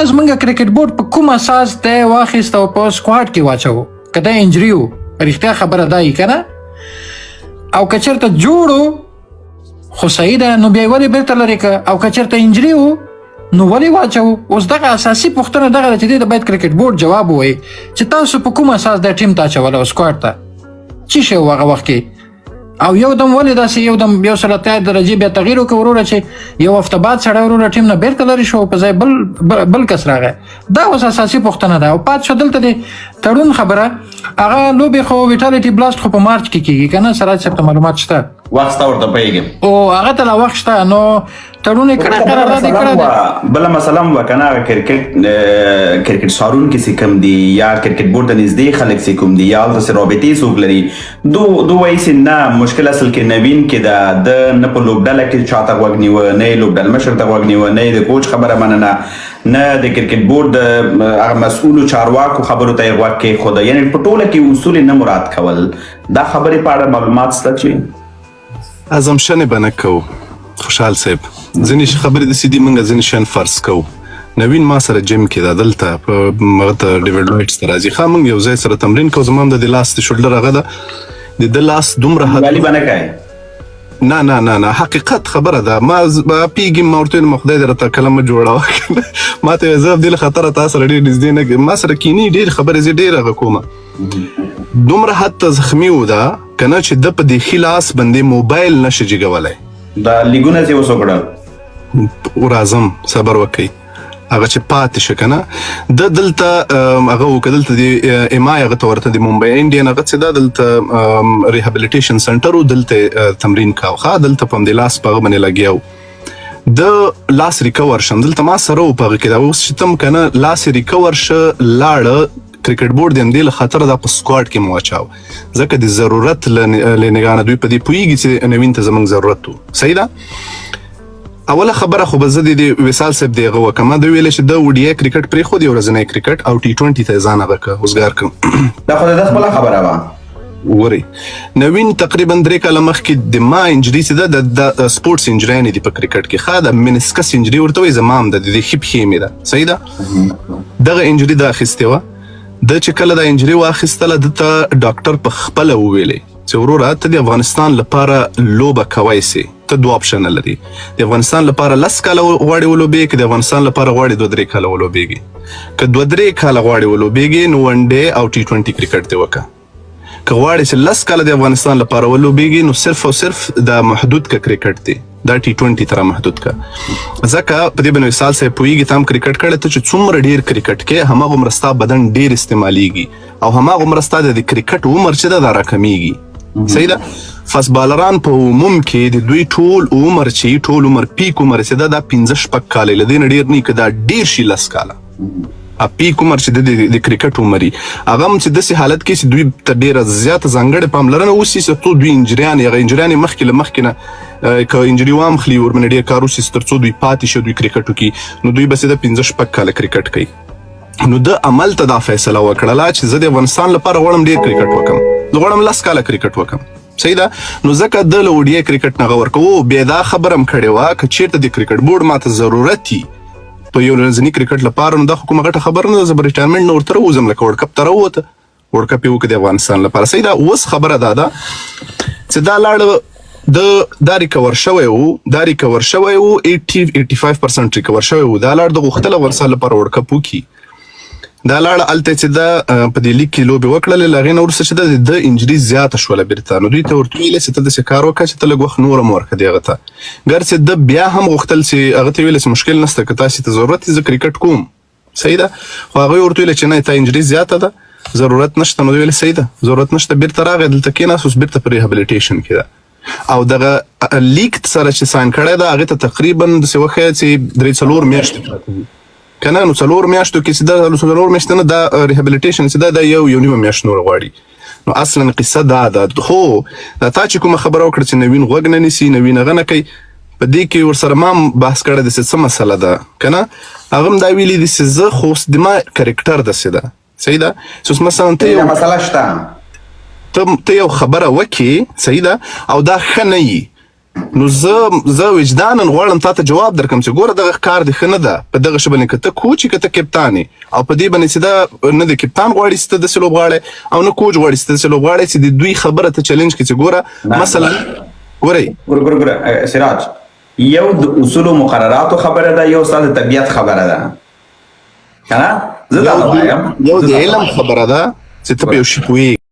دا زمونږ کرکټ بورډ په کوم اساس دی واخیست او په سکواډ کې واچو؟ که دا انجري و رښتیا خبره دا یي که نه؟ او که چېرته جوړ خو صحیح ده نو بیا یې ولې بېرته لرې که؟ او که چېرته انجري و نو ولې واچو؟ اوس دغه اساسي پوښتنه دغه ده چې دې ته باید کرکټ بورډ جواب ووایي چې تاسو په کوم اساس دا ټیم ته اچولی او سکواډ ته څه شی و هغه وخت کې؟ او یو دم ولې داسې یو دم 180 درجې بیا تغییر وکړه وروره چې یو هفته بعد سړی وروره ټیم نه بېرته لرې شو په ځای بل کس راغی؟ دا اوس اساسي پوښتنه ده. او پاتې شو دلته د تړون خبره، هغه لوبې خو ویټالټي بلاست خو په مارچ کې کېږي که نه؟ سراج صاحب ته معلومات شته؟ وخت ته ورته پوهېږم او هغه ته لا وخت شته نو تړون یې کړی قرارداد یې کړی دی. بله مسله هم وه که نه کرکټ څارونکي چې کوم دي یا کرکټ بورډ ته نږدې خلک چې کوم دي یا هلته چې رابطې څوک لري دو وایي چې نه مشکل اصل کې نوین کې ده، د نه په لوبډله کې چا ته غوږ نیوه، نه یې لوبډل مشر ته غوږ نیوه، نه یې د کوچ خبره مننه، نه د کرکټ بورډ د هغه مسؤلو چارواکو خبرو ته یې غوږ کېښوده. یعنې په ټوله کې اصول نه مراد کول. دا خبرې په اړه معلومات شته چې ازمشنې به نه کوو خوشحال صاحب؟ ځینې خبرې داسې دي موږ ځینې شیان فرض کوو. نوین ما سره جیم کې ده دلته په هغه ته ډیویډ لوایټس ته راځي، ښه موږ یو ځای سره تمرین کوو، زما هم د دې لاس د شولډر هغه ده د ده لاس دومره والي به نه کوې؟ نه نه نه نه حقیقت خبره ده. ما پیږم ما ورته ویلم خدای دې راته کله مه جوړوه ما ته ویل زه دې له خطره تا سره ډېر نږدې نه ما سره کیني ډېرې خبرې زه ډېر هغه کومه دومره حد ته زخمي و ده که نه چې ده په دې ښي لاس باندې موبایل نشي جګولی. دا لیګونه چې اوس وکړل راځم صبر وکئ هغه چې پاتې شه که نه ده دلته هغه وکړه دلته د امای هغه ته ورته د ممبئی انډین هغه چې ده دلته ریهابلیټیشن سنټر و دلته تمرین کاو ښه دلته په همدې لاس په هغه باندې لګیا و د لاس ریکور شم دلته ما سره و په هغه کې دا اوس چې تم که نه لاس ریکور شه لاړه کرکټ بورډ د همدې له خطره دا په سکواډ کې مو واچاو ځکه د ضرورت له نګاه نه دوی په دې پوهېږي چې نوین ته زموږ ضرورت و. صحیح ده؟ اوله خبره خو به زه د وصال صاحب د هغه وکړم د ویلی چې د وډیای کرکټ پرېښود یو ورځنی کرکټ او T20 ته یې ځان هغه کړه اوزګار کړم. دا خو د ده خپله خبره وه. ورې نوین تقریبا 3 کاله مخکې د ما انجري چې ده د سپورټس انجریانې دي په کرکټ کې ښه د منسکس انجري ورته وایي زما هم ده د دې ښي پښې مې ده. صحیح ده؟ دغه انجري ده اخیستې وه د چې کله دا انجري واخیستله ده ته ډاکټر په خپله وویلی چې وروره ته د افغانستان لپاره لوبه کوی سي ته 2 اپشنه لري د افغانستان لپاره 10 کاله غواړې ولوبېږي که د افغانستان لپاره غواړې 2-3 کاله ولوبېږي که 2-3 کاله غواړې ولوبېږي نو ون ډے او T20 کرکټ دې وکړه که غواړې چې 10 کاله د افغانستان لپاره ولوبېږي نو صرف او صرف دا محدود که کرکټ دی دا T20 تره محدود که ځکه په دې باندې وصال صاحب پوهېږي ته هم کرکټ کړی ته چې څومره ډېر کرکټ کې هماغومره ستا بدن ډېر استعمالیږي او هماغومره ستا د کرکټ عمر چې ده دا راکمیږي. صحیح ده؟ فسبالران په عموم کې د دوی ټول عمر چې ټول عمر پیک عمر چې ده دا 15-16 کاله له دې نه ډېر نه که دا ډېر شي 10 کاله پیک عمر چې د کرکټ عمري هغه هم چې داسې حالت کې چې دوی ته ډېره زیاته ځانګړې پاملرنه وسي چې څو دوی انجریانې هغه انجریانې مخکې له مخکې نه که انجري وامخلي ورباندې ډېر کار وشي تر څو دوی پاتې شي دوی کرکټ وکړي نو دوی بس د 15-16 کاله کرکټ کوي. نو د عمل ته دا فیصله وکړله چې زه د افغانستان لپاره غواړم ډېر کرکټ وکړم زه غواړم 10 کاله کرکټ وکړم. صحیح ده؟ نو ځکه د له وډیای کرکټ نه هغه ورکوو بیا دا خبره هم کړې وه که چېرته د کرکټ بورډ ماته ضرورت وي په یو ورځني کرکټ لپاره نو دا خو کومه غټه خبره نه ده زه به ریټایرمنټ نه ورته راوځم لکه ورلډ کپ ته راووته ورلډ کپ یې وکړه د افغانستان لپاره. صحیح ده؟ اوس خبره دا ده چې دا لاړه دا ریکور شوی و 80-85% ریکور شوی و دا لاړ د غوښتله افغانستان لپاره ورلډ کپ وکړي دا لاړه هلته چې ده په دې لیګ کې لوبې وکړلې له هغې نه وروسته چې ده د انجري زیاته شوله بېرته نو دوی ته ورته ویلې چې ته داسې کار وکړه چې ته لږ وخت نور هم ورکړه دې هغه ته ګرچې ده بیا هم غوښتل چې هغه ته ویلې چې مشکل نشته که تاسې ته ضرورت وي زه کرکټ کوم. صحیح ده؟ خو هغوی ورته ویلې چې نه تا انجري زیاته ده ضرورت نشته نو دوی ویلې صحیح ده ضرورت نشته بېرته راغی دلته کېناست اوس بېرته په ریهابلیټیشن کې ده او دغه لیګ سره چې ساین کړی ده هغې ته تقریبا داسې وښیه چې 3-4 میاشتې کنه نو 4 میاشتو کې چې دا 4 میاشتې نه دا ریهابلیټیشن چې دا یو نیمه میاشت نور غواړي نو اصلا قصه دا ده. خو دا تا چې کومه خبره وکړه چې نوین غوږ نه نیسي نوین هغه نه کوي په دې کې ورسره ما هم بحث کړی دی چې څه مسله ده که نه هغه هم دا ویلي دي چې زه خو اوس د ما کرکټر داسې ده. صحیح ده؟ چې اوس مثلا ته مسله شته ته یو خبره وکړې صحیح ده او دا ښه نه وي نو زه وجدانا غواړم تا ته جواب درکم چې ګوره دغه کار دی ښه نه ده په دغه ښه باندې که ته کوچ یې که ته کپتان یې او په دې باندې چې دا نه د کپتان غواړي چې ته داسې لوبغاړی او نه کوچ غواړي چې ته داسې لوبغاړی چې د دوی خبره ته چلنج کړي چې ګوره مثلا ګوره سراج یو د اصولو مقرراتو خبره ده یو ستا د طبیعت خبره ده که نه زه دا وایم یو د علم خبره ده چې ته په یو شي پوهېږي